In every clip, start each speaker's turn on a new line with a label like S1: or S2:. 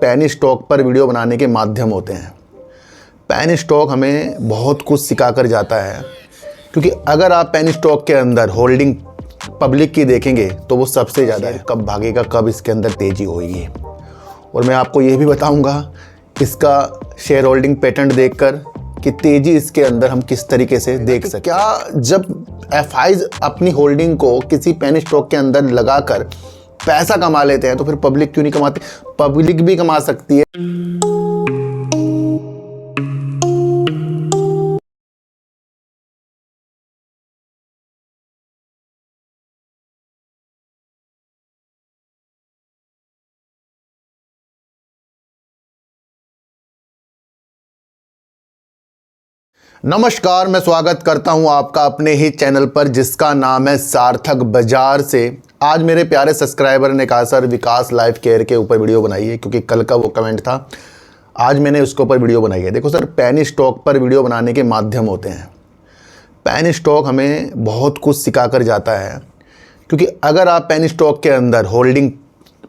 S1: Penny stock पर video बनाने के माध्यम होते हैं। पेनी स्टॉक हमें बहुत कुछ सिखा कर जाता है, क्योंकि अगर आप पेनी स्टॉक के अंदर होल्डिंग पब्लिक की देखेंगे तो वो सबसे ज़्यादा है। कब भागेगा, कब इसके अंदर तेज़ी होगी। और मैं आपको ये भी बताऊंगा इसका शेयर होल्डिंग पैटर्न देखकर कि तेज़ी इसके अंदर हम किस तरीके से देख सकते हैं। क्या जब एफआईज अपनी होल्डिंग को किसी पेनी स्टॉक के अंदर लगाकर पैसा कमा लेते हैं तो फिर पब्लिक क्यों नहीं कमाती? पब्लिक भी कमा सकती है। नमस्कार, मैं स्वागत करता हूं आपका अपने ही चैनल पर जिसका नाम है सार्थक बाजार से। आज मेरे प्यारे सब्सक्राइबर ने कहा सर विकास लाइफ केयर के ऊपर वीडियो बनाइए, क्योंकि कल का वो कमेंट था, आज मैंने उसके ऊपर वीडियो बनाई है। देखो सर, पेनी स्टॉक पर वीडियो बनाने के माध्यम होते हैं। पेनी स्टॉक हमें बहुत कुछ सिखा कर जाता है, क्योंकि अगर आप पेनी स्टॉक के अंदर होल्डिंग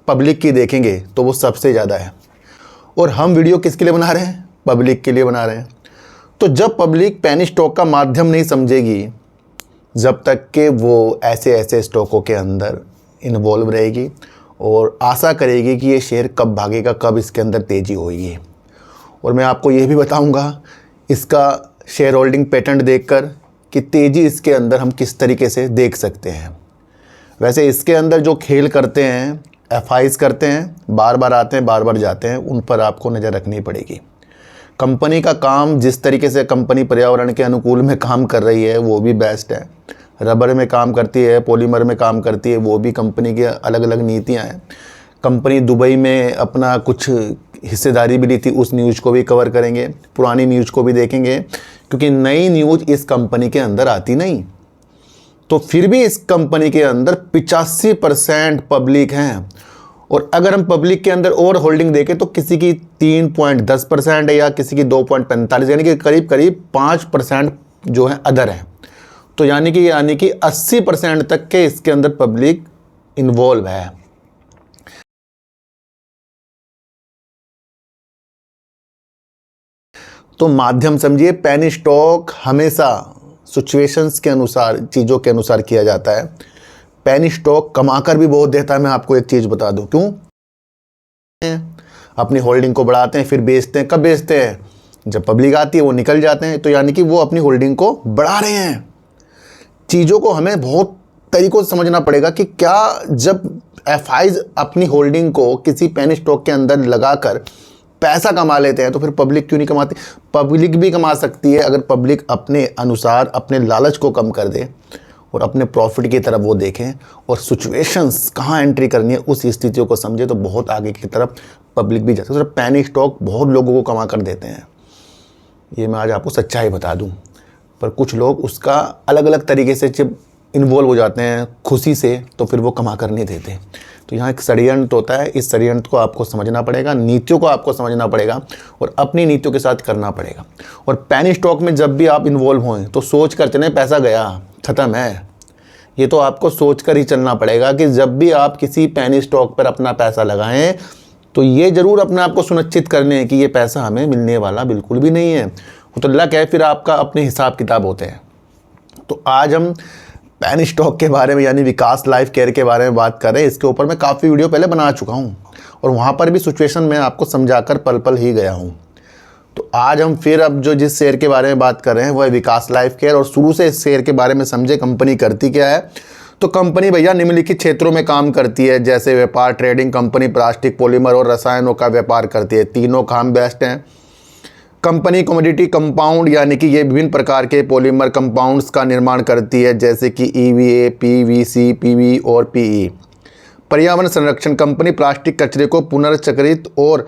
S1: पब्लिक की देखेंगे तो वो सबसे ज़्यादा है। और हम वीडियो किसके लिए बना रहे हैं? पब्लिक के लिए बना रहे हैं। तो जब पब्लिक पेनी स्टॉक का माध्यम नहीं समझेगी, जब तक कि वो ऐसे स्टॉकों के अंदर इन्वॉल्व रहेगी और आशा करेगी कि ये शेयर कब भागेगा, कब इसके अंदर तेज़ी होगी। और मैं आपको ये भी बताऊंगा इसका शेयर होल्डिंग पैटर्न देखकर कि तेज़ी इसके अंदर हम किस तरीके से देख सकते हैं। वैसे इसके अंदर जो खेल करते हैं, एफआईज करते हैं, बार बार आते हैं, बार बार जाते हैं, उन पर आपको नज़र रखनी पड़ेगी। कंपनी का काम जिस तरीके से कंपनी पर्यावरण के अनुकूल में काम कर रही है वो भी बेस्ट है। रबर में काम करती है, पॉलीमर में काम करती है, वो भी कंपनी की अलग अलग नीतियां हैं। कंपनी दुबई में अपना कुछ हिस्सेदारी भी ली थी, उस न्यूज़ को भी कवर करेंगे, पुरानी न्यूज़ को भी देखेंगे, क्योंकि नई न्यूज़ इस कंपनी के अंदर आती नहीं। तो फिर भी इस कंपनी के अंदर 85% पब्लिक हैं। और अगर हम पब्लिक के अंदर और होल्डिंग देखें तो किसी की 3.10% है या किसी की 2.45, यानी कि करीब करीब 5% जो है अदर है। तो यानी कि 80% तक के इसके अंदर पब्लिक इन्वॉल्व है। तो माध्यम समझिए, पेनी स्टॉक हमेशा सिचुएशंस के अनुसार, चीज़ों के अनुसार किया जाता है। पेनी स्टॉक कमाकर भी बहुत देता है। मैं आपको एक चीज़ बता दूं, क्यों? अपनी होल्डिंग को बढ़ाते हैं, फिर बेचते हैं। कब बेचते हैं? जब पब्लिक आती है वो निकल जाते हैं। तो यानी कि वो अपनी होल्डिंग को बढ़ा रहे हैं। चीज़ों को हमें बहुत तरीक़ों से समझना पड़ेगा कि क्या जब एफआईज अपनी होल्डिंग को किसी पेनी स्टॉक के अंदर लगाकर पैसा कमा लेते हैं तो फिर पब्लिक क्यों नहीं कमाती? पब्लिक भी कमा सकती है, अगर पब्लिक अपने अनुसार अपने लालच को कम कर दे और अपने प्रॉफिट की तरफ वो देखें और सिचुएशंस कहाँ एंट्री करनी है उस स्थितियों को समझे तो बहुत आगे की तरफ पब्लिक भी जा सकती है। पेनी स्टॉक बहुत लोगों को कमा कर देते हैं, ये मैं आज आपको सच्चाई बता दूं। पर कुछ लोग उसका अलग अलग तरीके से जब इन्वॉल्व हो जाते हैं खुशी से, तो फिर वो कमा कर नहीं देते। तो यहाँ एक षड्यंत्र होता है, इस षड्यंत्र को आपको समझना पड़ेगा, नीतियों को आपको समझना पड़ेगा और अपनी नीतियों के साथ करना पड़ेगा। और पेनी स्टॉक में जब भी आप इन्वॉल्व हों तो सोच कर चलें पैसा गया, ख़त्म है। ये तो आपको सोच कर ही चलना पड़ेगा कि जब भी आप किसी पेनी स्टॉक पर अपना पैसा लगाएं तो ये ज़रूर अपने आप को सुनिश्चित कर लें कि ये पैसा हमें मिलने वाला बिल्कुल भी नहीं है। वो तो लक है, फिर आपका अपने हिसाब किताब होते हैं। तो आज हम पेनी स्टॉक के बारे में यानी विकास लाइफ केयर के बारे में बात कर रहे हैं। इसके ऊपर मैं काफ़ी वीडियो पहले बना चुका हूँ और वहाँ पर भी सिचुएशन में आपको समझाकर पल पल ही गया हूँ। तो आज हम फिर अब जो जिस शेयर के बारे में बात कर रहे हैं वह है विकास लाइफ केयर। और शुरू से इस शेयर के बारे में समझे कंपनी करती क्या है। तो कंपनी भैया निम्नलिखित क्षेत्रों में काम करती है, जैसे व्यापार, ट्रेडिंग, कंपनी प्लास्टिक, पॉलीमर और रसायनों का व्यापार करती है। तीनों काम बेस्ट हैं। कंपनी कमोडिटी कंपाउंड यानी कि ये विभिन्न प्रकार के पॉलीमर कंपाउंड्स का निर्माण करती है, जैसे कि EVA, PVC, PV और PE। पर्यावरण संरक्षण, कंपनी प्लास्टिक कचरे को पुनर्चक्रित और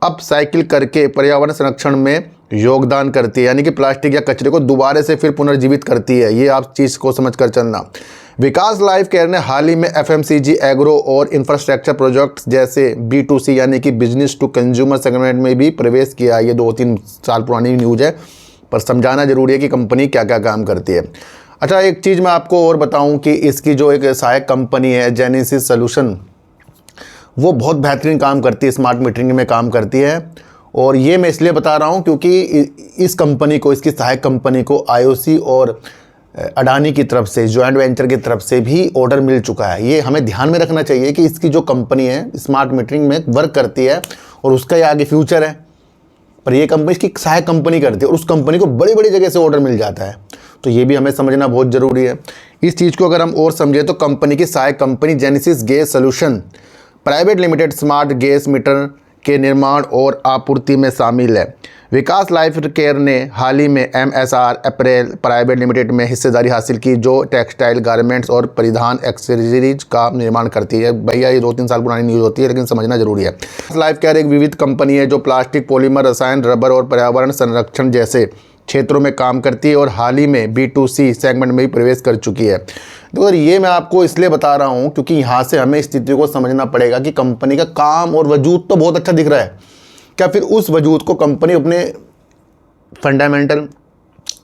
S1: अपसाइकिल करके पर्यावरण संरक्षण में योगदान करती है, यानी कि प्लास्टिक या कचरे को दोबारा से फिर पुनर्जीवित करती है। ये आप चीज़ को समझ कर चलना। विकास लाइफ केयर ने हाल ही में FMCG, एग्रो और इंफ्रास्ट्रक्चर प्रोजेक्ट्स जैसे B2C यानी कि बिजनेस टू कंज्यूमर सेगमेंट में भी प्रवेश किया। ये 2-3 साल पुरानी न्यूज़ है, पर समझाना जरूरी है कि कंपनी क्या क्या काम करती है। अच्छा, एक चीज़ मैं आपको और बताऊं कि इसकी जो एक सहायक कंपनी है जेनेसिस सॉल्यूशन, वो बहुत बेहतरीन काम करती है, स्मार्ट मीटरिंग में काम करती है। और ये मैं इसलिए बता रहा हूँ क्योंकि इस कंपनी को, इसकी सहायक कंपनी को आईओसी और अडानी की तरफ से, जॉइंट वेंचर की तरफ से भी ऑर्डर मिल चुका है। ये हमें ध्यान में रखना चाहिए कि इसकी जो कंपनी है स्मार्ट मीटरिंग में वर्क करती है और उसका ये आगे फ्यूचर है, पर ये कंपनी इसकी सहायक कंपनी करती है और उस कंपनी को बड़ी बड़ी जगह से ऑर्डर मिल जाता है। तो ये भी हमें समझना बहुत ज़रूरी है। इस चीज़ को अगर हम और समझें तो कंपनी की सहायक company Genesis gas solution private limited smart gas meter के निर्माण और आपूर्ति में शामिल है। विकास लाइफ केयर ने हाल ही में MSR अप्रैल प्राइवेट लिमिटेड में हिस्सेदारी हासिल की, जो टेक्सटाइल गारमेंट्स और परिधान एक्सेसरीज का निर्माण करती है। भैया ये 2-3 साल पुरानी न्यूज़ होती है, लेकिन समझना जरूरी है। लाइफ केयर एक विविध कंपनी है जो प्लास्टिक, पॉलीमर, रसायन, रबर और पर्यावरण संरक्षण जैसे क्षेत्रों में काम करती है और हाल ही में B2C सेगमेंट में भी प्रवेश कर चुकी है। तो ये मैं आपको इसलिए बता रहा हूँ क्योंकि यहाँ से हमें स्थिति को समझना पड़ेगा कि कंपनी का काम और वजूद तो बहुत अच्छा दिख रहा है, क्या फिर उस वजूद को कंपनी अपने फंडामेंटल,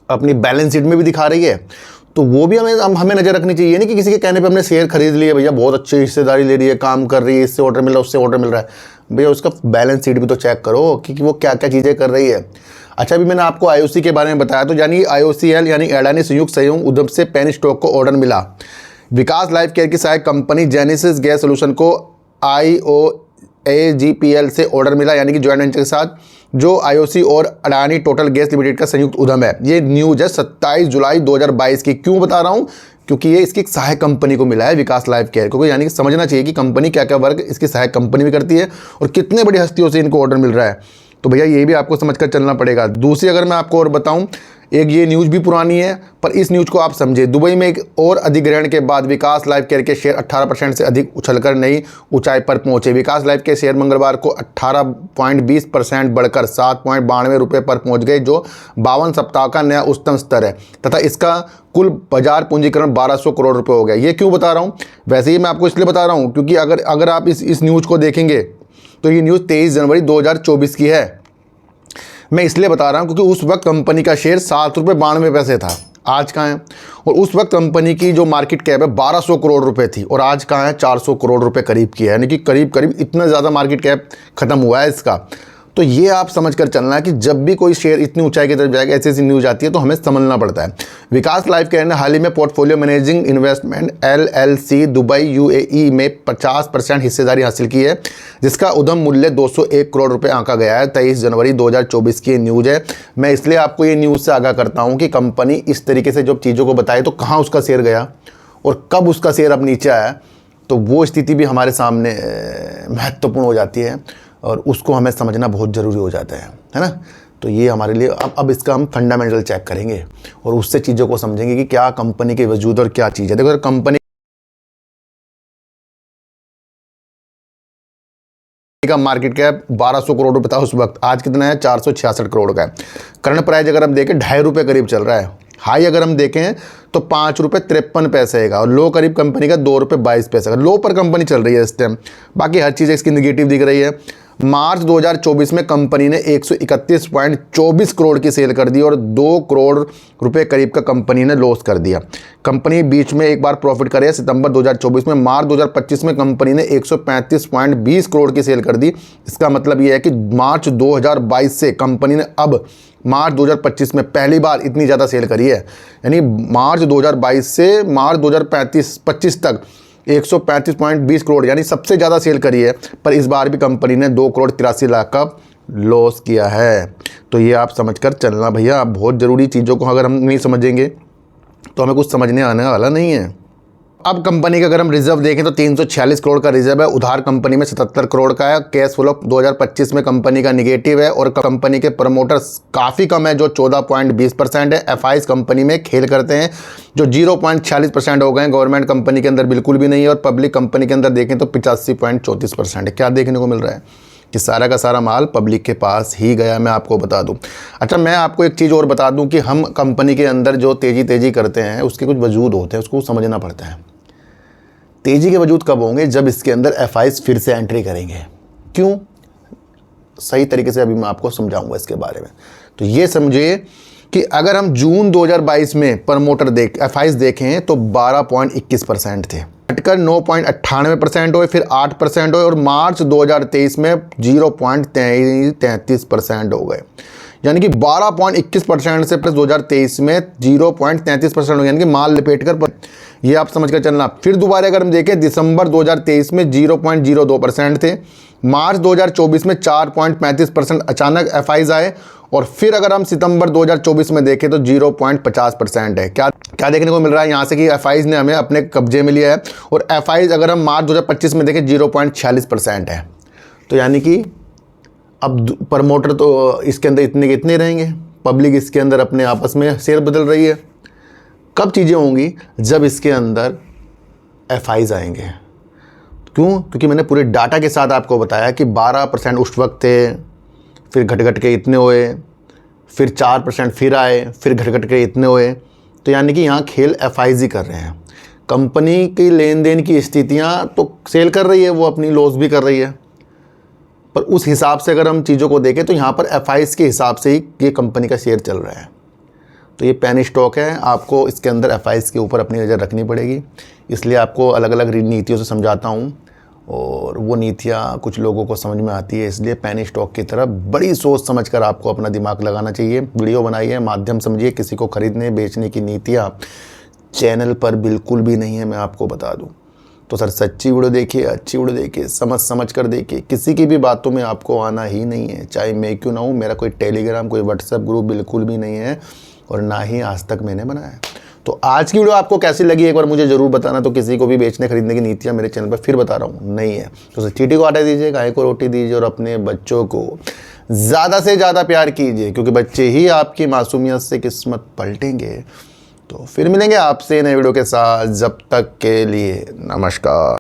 S1: अपनी बैलेंस शीट में भी दिखा रही है? तो वो भी हमें नज़र रखनी चाहिए। नहीं कि किसी के कहने पे हमने शेयर खरीद लिए, भैया बहुत अच्छी हिस्सेदारी ले रही है, काम कर रही है, इससे ऑर्डर मिल रहा है, उससे ऑर्डर मिल रहा है। भैया उसका बैलेंस शीट भी तो चेक करो कि वो क्या क्या चीज़ें कर रही है। अच्छा, अभी मैंने आपको आईओसी के बारे में बताया, तो यानी IOCL यानी अडानी संयुक्त सहयोग उद्यम से पेनी स्टॉक को ऑर्डर मिला। विकास लाइफ केयर की सहायक कंपनी जेनेसिस गैस सॉल्यूशन को IOAGPL से ऑर्डर मिला, यानी कि जॉइंट वेंचर के साथ, जो IOC और अडानी टोटल गैस लिमिटेड का संयुक्त उद्यम है। ये न्यूज़ है 27 जुलाई 2022 की। क्यों बता रहा हूँ? क्योंकि ये इसकी सहायक कंपनी को मिला है, विकास लाइफ केयर को। यानी कि समझना चाहिए कि कंपनी क्या क्या वर्क इसकी सहायक कंपनी भी करती है और कितने बड़ी हस्तियों से इनको ऑर्डर मिल रहा है। तो भैया ये भी आपको समझकर चलना पड़ेगा। दूसरी अगर मैं आपको और बताऊं, एक ये न्यूज़ भी पुरानी है पर इस न्यूज़ को आप समझे। दुबई में एक और अधिग्रहण के बाद विकास लाइफ केयर के शेयर 18% से अधिक उछलकर नई ऊंचाई पर पहुंचे। विकास लाइफ के शेयर मंगलवार को 18.20% बढ़कर 7.92 रुपये पर पहुंच गए, जो 52 सप्ताह का नया उच्चतम स्तर है तथा इसका कुल बाजार पूंजीकरण 1200 करोड़ रुपये हो गया। ये क्यों बता रहा हूँ? वैसे ही मैं आपको इसलिए बता रहा हूँ क्योंकि अगर आप इस न्यूज़ को देखेंगे तो ये न्यूज़ 23 जनवरी 2024 की है। मैं इसलिए बता रहा हूँ क्योंकि उस वक्त कंपनी का शेयर 7.92 था। आज कहाँ है? और उस वक्त कंपनी की जो मार्केट कैप है 1200 करोड़ रुपए थी और आज कहाँ है? 400 करोड़ रुपए करीब की है। यानी कि करीब इतना ज़्यादा मार्केट कैप खत्म हुआ है इसका। तो ये आप समझ कर चलना है कि जब भी कोई शेयर इतनी ऊंचाई की तरफ जाएगा, ऐसी न्यूज़ आती है तो हमें समझना पड़ता है। विकास लाइफ केयर ने हाल ही में portfolio managing investment LLC Dubai UAE में 50% हिस्सेदारी हासिल की है, जिसका उद्यम मूल्य 201 करोड़ रुपए आंका गया है। 23 जनवरी 2024 की न्यूज़ है। मैं इसलिए आपको ये न्यूज़ से आगाह करता हूँ कि कंपनी इस तरीके से जब चीज़ों को बताए तो कहाँ उसका शेयर गया और कब उसका शेयर अब नीचे आया, तो वो स्थिति भी हमारे सामने महत्वपूर्ण हो जाती है और उसको हमें समझना बहुत ज़रूरी हो जाता है ना। तो ये हमारे लिए अब इसका हम फंडामेंटल चेक करेंगे और उससे चीज़ों को समझेंगे कि क्या कंपनी के वजूद और क्या चीज़ है। देखो, अगर कंपनी का मार्केट कैप 1200 करोड़ रुपये था उस वक्त, आज कितना है? 466 करोड़ का है। करंट प्राइस अगर हम देखें 2.5 रुपये करीब चल रहा है। हाई अगर हम देखें तो 5.53 का और लो करीब कंपनी का 2.22 का। लो पर कंपनी चल रही है इस टाइम। बाकी हर चीज़ इसकी निगेटिव दिख रही है। मार्च 2024 में कंपनी ने 131.24 करोड़ की सेल कर दी और 2 करोड़ रुपए करीब का कंपनी ने लॉस कर दिया। कंपनी बीच में एक बार प्रॉफिट करे है सितंबर 2024 में। मार्च 2025 में कंपनी ने 135.20 करोड़ की सेल कर दी। इसका मतलब ये है कि मार्च 2022 से कंपनी ने अब मार्च 2025 में पहली बार इतनी ज़्यादा सेल करी है। यानी मार्च 2022 से मार्च 2025 तक 135.20 करोड़ यानी सबसे ज़्यादा सेल करी है। पर इस बार भी कंपनी ने 2 करोड़ 83 लाख का लॉस किया है। तो ये आप समझकर चलना भैया। बहुत ज़रूरी चीज़ों को अगर हम नहीं समझेंगे तो हमें कुछ समझने आने वाला नहीं है। अब कंपनी का अगर हम रिजर्व देखें तो 346 करोड़ का रिजर्व है। उधार कंपनी में 77 करोड़ का है। कैश फ्लो 2025 में कंपनी का निगेटिव है और कंपनी के प्रमोटर्स काफ़ी कम है, जो 14.20% है। एफआईज कंपनी में खेल करते हैं, जो 0.46% हो गए। गवर्नमेंट कंपनी के अंदर बिल्कुल भी नहीं है और पब्लिक कंपनी के अंदर देखें तो 85.34% है। क्या देखने को मिल रहा है कि सारा का सारा माल पब्लिक के पास ही गया। मैं आपको बता दूं। अच्छा, मैं आपको एक चीज़ और बता दूं कि हम कंपनी के अंदर जो तेज़ी करते हैं उसके कुछ वजूद होते हैं, उसको समझना पड़ता है। तेज़ी के वजूद कब होंगे? जब इसके अंदर एफआईज फिर से एंट्री करेंगे। क्यों? सही तरीके से अभी मैं आपको समझाऊंगा इसके बारे में। तो ये समझिए कि अगर हम जून 2022 में प्रमोटर एफआईज देखें तो 12.21% थे। घटकर 9.98% हुए, फिर 8% हुए और मार्च 2023 में 0.33% हो गए। यानी कि 12.21% से प्लस 2023 में 0.33% हो गया, यानी कि माल लपेट कर ये आप समझ कर चलना। फिर दोबारा अगर हम देखें दिसंबर 2023 में 0.02% थे, मार्च 2024 में 4.35% अचानक एफआईज आए और फिर अगर हम सितंबर 2024 में देखें तो 0.50% है। क्या क्या देखने को मिल रहा है यहाँ से कि एफआईज ने हमें अपने कब्जे में लिया है और एफआईज अगर हम मार्च 2025 में देखें 0.46% है। तो यानी कि अब प्रमोटर तो इसके अंदर इतने के इतने रहेंगे, पब्लिक इसके अंदर अपने आपस में शेयर बदल रही है। कब चीज़ें होंगी? जब इसके अंदर एफआईज आएंगे। क्यों? क्योंकि मैंने पूरे डाटा के साथ आपको बताया कि 12% उस वक्त थे, फिर घट के इतने हुए, फिर 4% फिर आए, फिर घट के इतने हुए। तो यानी कि यहाँ खेल एफआईज ही कर रहे हैं। कंपनी की लेन देन की स्थितियाँ तो सेल कर रही है, वो अपनी लॉस भी कर रही है, पर उस हिसाब से अगर हम चीज़ों को देखें तो यहाँ पर एफआईज के हिसाब से ही ये कंपनी का शेयर चल रहा है। तो ये पेनी स्टॉक है, आपको इसके अंदर एफआईज के ऊपर अपनी नज़र रखनी पड़ेगी। इसलिए आपको अलग अलग नीतियों से समझाता हूँ और वो नीतियाँ कुछ लोगों को समझ में आती है। इसलिए पेनी स्टॉक की तरफ बड़ी सोच समझकर आपको अपना दिमाग लगाना चाहिए। वीडियो बनाइए, माध्यम समझिए। किसी को खरीदने बेचने की नीतियाँ चैनल पर बिल्कुल भी नहीं है, मैं आपको बता दूँ। तो सर सच्ची वीडियो देखिए, अच्छी वीडियो देखिए, समझ कर देखिए। किसी की भी बातों में आपको आना ही नहीं है, चाहे मैं क्यों ना हूँ। मेरा कोई टेलीग्राम, कोई व्हाट्सएप ग्रुप बिल्कुल भी नहीं है और ना ही आज तक मैंने बनाया। तो आज की वीडियो आपको कैसी लगी एक बार मुझे ज़रूर बताना। तो किसी को भी बेचने खरीदने की नीतियाँ मेरे चैनल पर फिर बता रहा हूँ नहीं है। तो चींटी को आटा दीजिए, गाय को रोटी दीजिए और अपने बच्चों को ज़्यादा से ज़्यादा प्यार कीजिए, क्योंकि बच्चे ही आपकी मासूमियत से किस्मत पलटेंगे। तो फिर मिलेंगे आपसे नए वीडियो के साथ। जब तक के लिए नमस्कार।